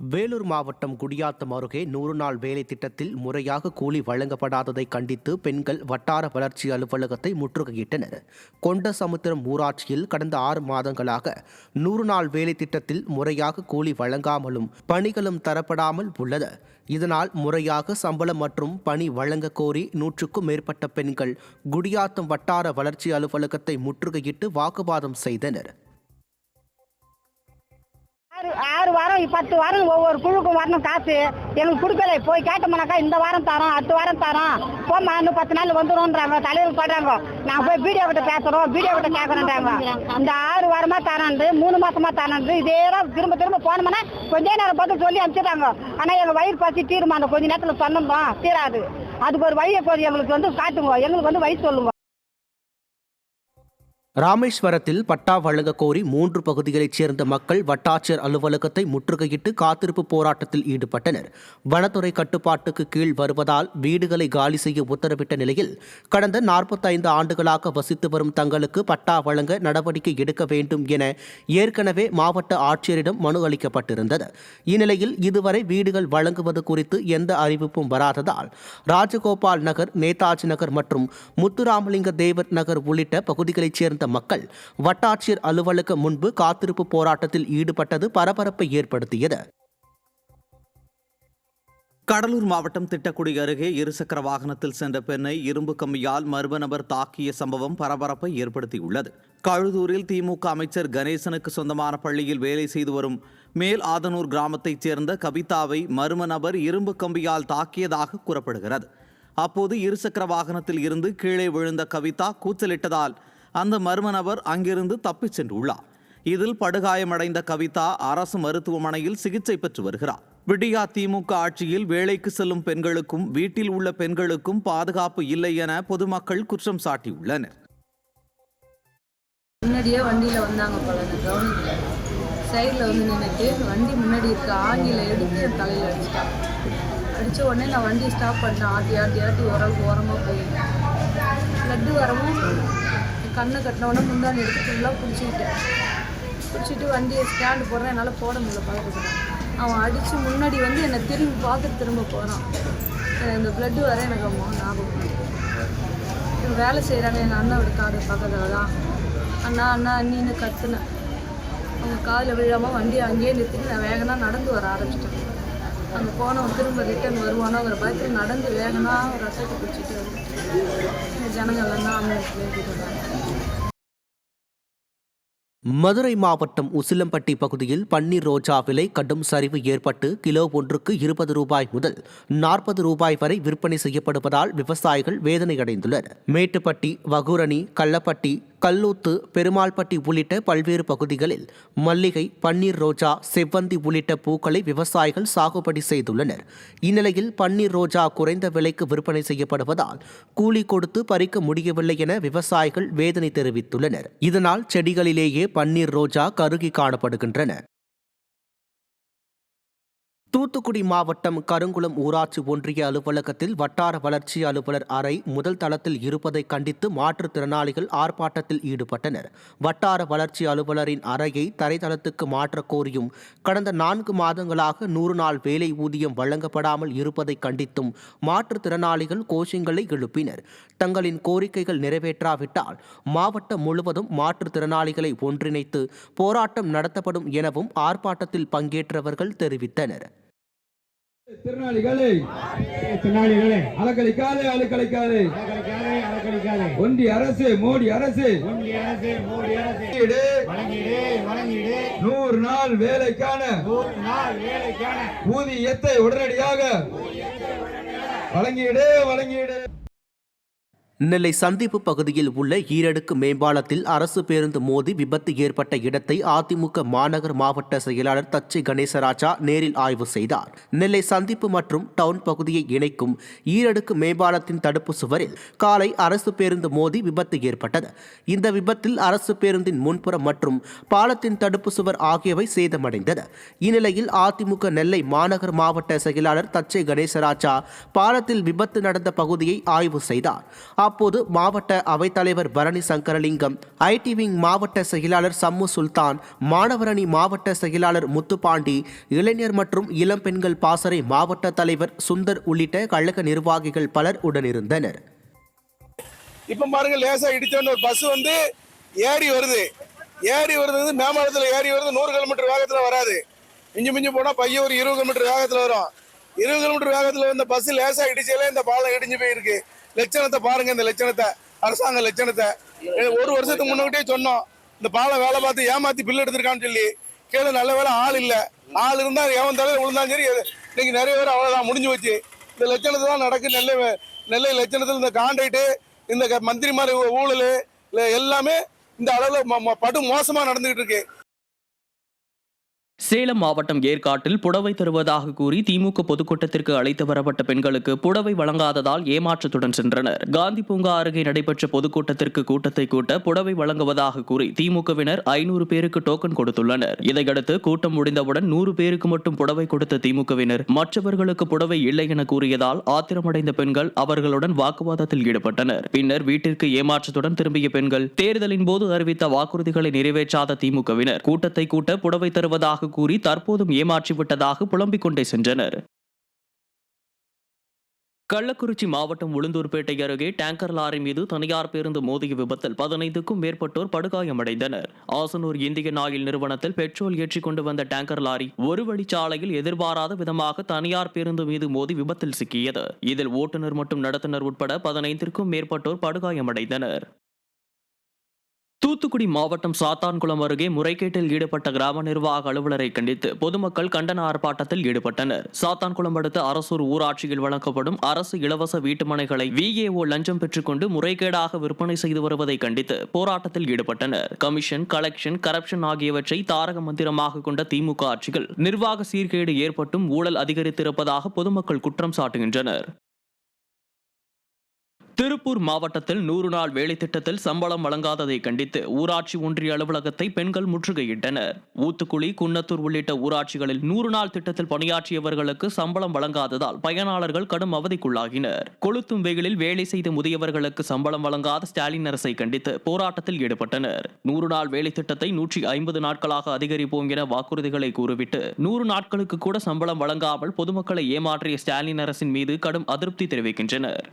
வேலூர் மாவட்டம் குடியாத்தம் அருகே 100 நாள் வேலை திட்டத்தில் முறையாக கூலி வழங்கப்படாததை கண்டித்து பெண்கள் வட்டார வளர்ச்சி அலுவலகத்தை முற்றுகையிட்டனர். கொண்டசமுத்திரம் ஊராட்சியில் கடந்த 6 மாதங்களாக 100 நாள் வேலை திட்டத்தில் முறையாக கூலி வழங்காமலும் பணிகளும் தரப்படாமல் உள்ளது. இதனால் முறையாக சம்பளம் மற்றும் பணி வழங்க கோரி 100க்கும் மேற்பட்ட பெண்கள் குடியாத்தம் வட்டார வளர்ச்சி அலுவலகத்தை முற்றுகையிட்டு வாக்குவாதம் செய்தனர். 6 வாரம் 10 வாரம் ஒவ்வொரு குழுக்கும் வரணும் காசு எங்களுக்கு கொடுக்கல. போய் கேட்டோம்னாக்கா இந்த வாரம் தரோம், அடுத்த வாரம் தரோம், போமா இன்னும் 10 நாள் வந்துடும்ன்றாங்க. தலைவர் சொல்றாங்க, நாங்கள் போய் வீடியோ கிட்ட பேசுறோம், வீடியோ கிட்ட கேட்கறோன்றாங்க. இந்த 6 வாரமா தராண்டு 3 மாசமா தராண்டு இதே திரும்ப திரும்ப போனோம்னா கொஞ்ச நேரம் பார்த்து சொல்லி அனுப்பிச்சிட்டாங்க. ஆனால் எங்கள் வயிறு பசி தீருமா, அந்த கொஞ்ச நேரத்தில் சொன்னோம் தீராது. அதுக்கு ஒரு வழியை போய் எங்களுக்கு காட்டுங்க, எங்களுக்கு வழி சொல்லுங்க. ராமேஸ்வரத்தில் பட்டா வழங்க கோரி 3 பகுதிகளைச் சேர்ந்த மக்கள் வட்டாட்சியர் அலுவலகத்தை முற்றுகையிட்டு காத்திருப்பு போராட்டத்தில் ஈடுபட்டனர். வனத்துறை கட்டுப்பாட்டுக்கு கீழ் வருவதால் வீடுகளை காலி செய்ய உத்தரவிட்ட நிலையில் கடந்த 45 ஆண்டுகளாக வசித்து வரும் தங்களுக்கு பட்டா வழங்க நடவடிக்கை எடுக்க வேண்டும் என ஏற்கனவே மாவட்ட ஆட்சியரிடம் மனு அளிக்கப்பட்டிருந்தது. இந்நிலையில் இதுவரை வீடுகள் வழங்குவது குறித்து எந்த அறிவிப்பும் வராததால் ராஜகோபால் நகர், நேதாஜி நகர் மற்றும் முத்துராமலிங்க தேவர் நகர் உள்ளிட்ட பகுதிகளைச் சேர்ந்த மக்கள் வட்டாட்சியர் அலுவலகம் முன்பு காத்திருப்பு போராட்டத்தில் ஈடுபட்டது பரபரப்பை ஏற்படுத்தியது. கடலூர் மாவட்டம் திட்டக்குடி அருகே இருசக்கர வாகனத்தில் சென்ற பெண்ணை இரும்பு கம்பியால் மர்ம நபர் தாக்கிய சம்பவம் பரபரப்பை ஏற்படுத்தியுள்ளது. கழுதூரில் திமுக அமைச்சர் கணேசனுக்கு சொந்தமான பள்ளியில் வேலை செய்து வரும் மேல் ஆதனூர் கிராமத்தைச் சேர்ந்த கவிதாவை மர்ம நபர் இரும்பு கம்பியால் தாக்கியதாக கூறப்படுகிறது. அப்போது இருசக்கர வாகனத்தில் இருந்து கீழே விழுந்த கவிதா கூச்சலிட்டதால் அந்த மர்ம நபர் அங்கிருந்து தப்பிச் சென்றுள்ளார். இதில் படுகாயமடைந்த கவிதா அரசு மருத்துவமனையில் சிகிச்சை பெற்று வருகிறார். விடியா திமுக ஆட்சியில் வேலைக்கு செல்லும் பெண்களுக்கும் வீட்டில் உள்ள பெண்களுக்கும் பாதுகாப்பு இல்லை என பொதுமக்கள் குற்றம் சாட்டியுள்ளனர். முன்னாடியே வண்டியில் வந்தாங்க போல, கவனிக்கல. சைடில் வந்து நின்றுட்டு வண்டி முன்னாடி இருக்க ஆங்கில எடுத்து என் தலையில் அடிச்சிட்டாங்க. அடித்த உடனே நான் வண்டியை ஸ்டாப் பண்ணேன். ஆட்டி ஆட்டி ஆட்டி ஓரமாக போய் லட்டு வரவும் கண்ணை கட்டினவுடனே முந்தானி எடுத்து ஃபுல்லாக பிடிச்சிட்டு வண்டியை ஸ்டாண்டு போடுறேன். என்னால் போட முடியல பழக்கத்தில். அவன் அடித்து முன்னாடி வந்து என்னை திரும்பி பார்த்துட்டு திரும்ப போகிறான். இந்த பிளட்டு வர எனக்கு ஞாபகம். வேலை செய்கிறாங்க எங்கள் அண்ணாவோட காடு பக்கத்தில் தான். அண்ணா அண்ணா அண்ணின்னு கத்துனேன். அவங்க காதில் விழாமல் வண்டியை அங்கேயே நிறுத்திட்டு நான் வேகமாக நடந்து வர ஆரம்பிச்சிட்டேன். அங்கே போனவன் திரும்ப ரிட்டர்ன் வருவானோங்கிற பயத்தில் நடந்து வேகமாக ரத்தத்தை பிடிச்சிட்டு ஜனங்கள்லாம் தான் ஆம்புலன்ஸ்ல ஏற்றிட்டு வந்தாங்க. மதுரை மாவட்டம் உசிலம்பட்டி பகுதியில் பன்னீர் ரோஜா விலை கடும் சரிவு ஏற்பட்டு கிலோ ஒன்றுக்கு 20 ரூபாய் முதல் 40 ரூபாய் வரை விற்பனை செய்யப்படுவதால் விவசாயிகள் வேதனையடைந்துள்ளனர். மேட்டுப்பட்டி, வகுரணி, கள்ளப்பட்டி, கல்லூத்து, பெருமாள்பட்டி உள்ளிட்ட பல்வேறு பகுதிகளில் மல்லிகை, பன்னீர் ரோஜா, செவ்வந்தி உள்ளிட்ட பூக்களை விவசாயிகள் சாகுபடி செய்துள்ளனர். இந்நிலையில் பன்னீர் ரோஜா குறைந்த விலைக்கு விற்பனை செய்யப்படுவதால் கூலி கொடுத்து பறிக்க முடியவில்லை என விவசாயிகள் வேதனை தெரிவித்துள்ளனர். இதனால் செடிகளிலேயே பன்னீர் ரோஜா கருகி காணப்படுகின்றன. தூத்துக்குடி மாவட்டம் கருங்குளம் ஊராட்சி ஒன்றிய அலுவலகத்தில் வட்டார வளர்ச்சி அலுவலர் அறை முதல் தளத்தில் இருப்பதை கண்டித்து மாற்றுத்திறனாளிகள் ஆர்ப்பாட்டத்தில் ஈடுபட்டனர். வட்டார வளர்ச்சி அலுவலரின் அறையை தரைத்தளத்துக்கு மாற்ற கோரியும் கடந்த 4 மாதங்களாக 100 நாள் வேலை ஊதியம் வழங்கப்படாமல் இருப்பதை கண்டித்தும் மாற்றுத்திறனாளிகள் கோஷங்களை எழுப்பினர். தங்களின் கோரிக்கைகள் நிறைவேற்றாவிட்டால் மாவட்டம் முழுவதும் மாற்றுத்திறனாளிகளை ஒன்றிணைத்து போராட்டம் நடத்தப்படும் எனவும் ஆர்ப்பாட்டத்தில் பங்கேற்றவர்கள் தெரிவித்தனர். திறனாளிகளே அலக்களிக்காதே ஒன்றிய அரசு, மோடி அரசு 100 நாள் வேலைக்கான ஊதியத்தை உடனடியாக வழங்கிடு. நெல்லை சந்திப்பு பகுதியில் உள்ள ஈரடுக்கு மேம்பாலத்தில் அரசு பேருந்து மோதி விபத்து ஏற்பட்ட இடத்தை அதிமுக மாநகர் மாவட்ட செயலாளர் தச்சை கணேசராஜா நேரில் ஆய்வு செய்தார். நெல்லை சந்திப்பு மற்றும் டவுன் பகுதியை இணைக்கும் ஈரடுக்கு மேம்பாலத்தின் தடுப்பு சுவரில் காலை அரசு பேருந்து மோதி விபத்து ஏற்பட்டது. இந்த விபத்தில் அரசு பேருந்தின் முன்புறம் மற்றும் பாலத்தின் தடுப்பு சுவர் ஆகியவை சேதமடைந்தது. இந்நிலையில் அதிமுக நெல்லை மாநகர் மாவட்ட செயலாளர் தச்சை கணேசராஜா பாலத்தில் விபத்து நடந்த பகுதியை ஆய்வு செய்தார். அப்போது மாவட்ட அவைத்தலைவர் பரணி சங்கரலிங்கம், ஐடி விங் மாவட்ட செயலாளர் சம்மு சுல்தான், மாணவரணி மாவட்ட செயலாளர் முத்துப்பாண்டி, இளைஞர் மற்றும் இளம் பெண்கள் பாசறை மாவட்ட தலைவர் சுந்தர் உள்ளிட்ட கழக நிர்வாகிகள் பலர் உடனிருந்தனர். இப்ப பாருங்க, லேசா இடிச்சோன்னு ஒரு பஸ் வந்து ஏறி வருது மேம்பாலத்தில் ஏறி வருது. 100 கிலோமீட்டர் வேகத்துல வராது. மிஞ்சி போனா பையன் ஒரு 20 கிலோமீட்டர் வேகத்துல வரும். 20 கிலோமீட்டர் வேகத்துல வந்த பஸ் லேசா இடிச்சாலே இந்த பாலம் இடிஞ்சு போயிருக்கு. லட்சணத்தை பாருங்க, இந்த லட்சணத்தை, அரசாங்க லட்சணத்தை. 1 வருஷத்துக்கு முன்னாடியே சொன்னோம், இந்த பாலம் வேலை பார்த்து ஏமாத்தி பில் எடுத்திருக்கான்னு சொல்லி. கீழே நல்ல வேலை ஆள் இல்ல. ஆள் இருந்தா எவன் தலையில விழுந்தாலும் சரி. இன்னைக்கு நிறைய பேர் அவ்வளவுதான், முடிஞ்சு வச்சு. இந்த லட்சணத்தை தான் நடக்கு. நெல்லை லட்சணத்தில் இந்த கான்ட்ராக்ட், இந்த மந்திரிமார் ஊழல் எல்லாமே இந்த அளவுல படு மோசமா நடந்துகிட்டு இருக்கு. சேலம் மாவட்டம் ஏற்காட்டில் புடவை தருவதாக கூறி திமுக பொதுக்கூட்டத்திற்கு அழைத்து வரப்பட்ட பெண்களுக்கு புடவை வழங்காததால் ஏமாற்றத்துடன் சென்றனர். காந்தி பூங்கா அருகே நடைபெற்ற பொதுக்கூட்டத்திற்கு கூட்டத்தை கூட்ட புடவை வழங்குவதாக கூறி திமுகவினர் 500 பேருக்கு டோக்கன் கொடுத்துள்ளனர். இதையடுத்து கூட்டம் முடிந்தவுடன் 100 பேருக்கு மட்டும் புடவை கொடுத்த திமுகவினர் மற்றவர்களுக்கு புடவை இல்லை என கூறியதால் ஆத்திரமடைந்த பெண்கள் அவர்களுடன் வாக்குவாதத்தில் ஈடுபட்டனர். பின்னர் வீட்டிற்கு ஏமாற்றத்துடன் திரும்பிய பெண்கள் தேர்தலின் போது அறிவித்த வாக்குறுதிகளை நிறைவேற்றாத திமுகவினர் கூட்டத்தை கூட்ட புடவை தருவதாக கூறி தற்போதும் ஏமாற்றிவிட்டதாக புலம்பிக் கொண்டே சென்றனர். கள்ளக்குறிச்சி மாவட்டம் உளுந்தூர்பேட்டை அருகே டேங்கர் லாரி மீது தனியார் பேருந்து மோதிய விபத்தில் 15க்கும் மேற்பட்டோர் படுகாயமடைந்தனர். ஆசனூர் இந்தியன் ஆயில் நிறுவனத்தில் பெட்ரோல் ஏற்றிக் கொண்டு வந்த டேங்கர் லாரி ஒரு வழிச்சாலையில் எதிர்பாராத விதமாக தனியார் பேருந்து மீது மோதி விபத்தில் சிக்கியது. இதில் ஓட்டுநர் மற்றும் நடத்துனர் உட்பட 15க்கும் மேற்பட்டோர் படுகாயமடைந்தனர். தூத்துக்குடி மாவட்டம் சாத்தான்குளம் அருகே முறைகேட்டில் ஈடுபட்ட கிராம நிர்வாக அலுவலரை கண்டித்து பொதுமக்கள் கண்டன ஆர்ப்பாட்டத்தில் ஈடுபட்டனர். சாத்தான்குளம் அடுத்த அரசூர் ஊராட்சியில் வழங்கப்படும் அரசு இலவச வீட்டுமனைகளை VAO லஞ்சம் பெற்றுக்கொண்டு முறைகேடாக விற்பனை செய்து வருவதை கண்டித்து போராட்டத்தில் ஈடுபட்டனர். கமிஷன், கலெக்ஷன், கரப்ஷன் ஆகியவற்றை தாரக மந்திரமாக கொண்ட திமுக ஆட்சிகள் நிர்வாக சீர்கேடு ஏற்பட்டும் ஊழல் அதிகரித்திருப்பதாக பொதுமக்கள் குற்றம் சாட்டுகின்றனர். திருப்பூர் மாவட்டத்தில் 100 நாள் வேலை திட்டத்தில் சம்பளம் வழங்காததை கண்டித்து ஊராட்சி ஒன்றிய அலுவலகத்தை பெண்கள் முற்றுகையிட்டனர். ஊத்துக்குளி, குன்னத்தூர் உள்ளிட்ட ஊராட்சிகளில் 100 நாள் திட்டத்தில் பணியாற்றியவர்களுக்கு சம்பளம் வழங்காததால் பயனாளர்கள் கடும் அவதிக்குள்ளாகினர். கொளுத்தும் வெயிலில் வேலை செய்த முதியவர்களுக்கு சம்பளம் வழங்காத ஸ்டாலின் அரசை கண்டித்து போராட்டத்தில் ஈடுபட்டனர். 100 நாள் வேலை திட்டத்தை 150 நாட்களாக அதிகரிப்போம் என வாக்குறுதிகளை கூறிவிட்டு 100 நாட்களுக்கு கூட சம்பளம் வழங்காமல் பொதுமக்களை ஏமாற்றிய ஸ்டாலின் அரசின் மீது கடும் அதிருப்தி தெரிவிக்கின்றனர்.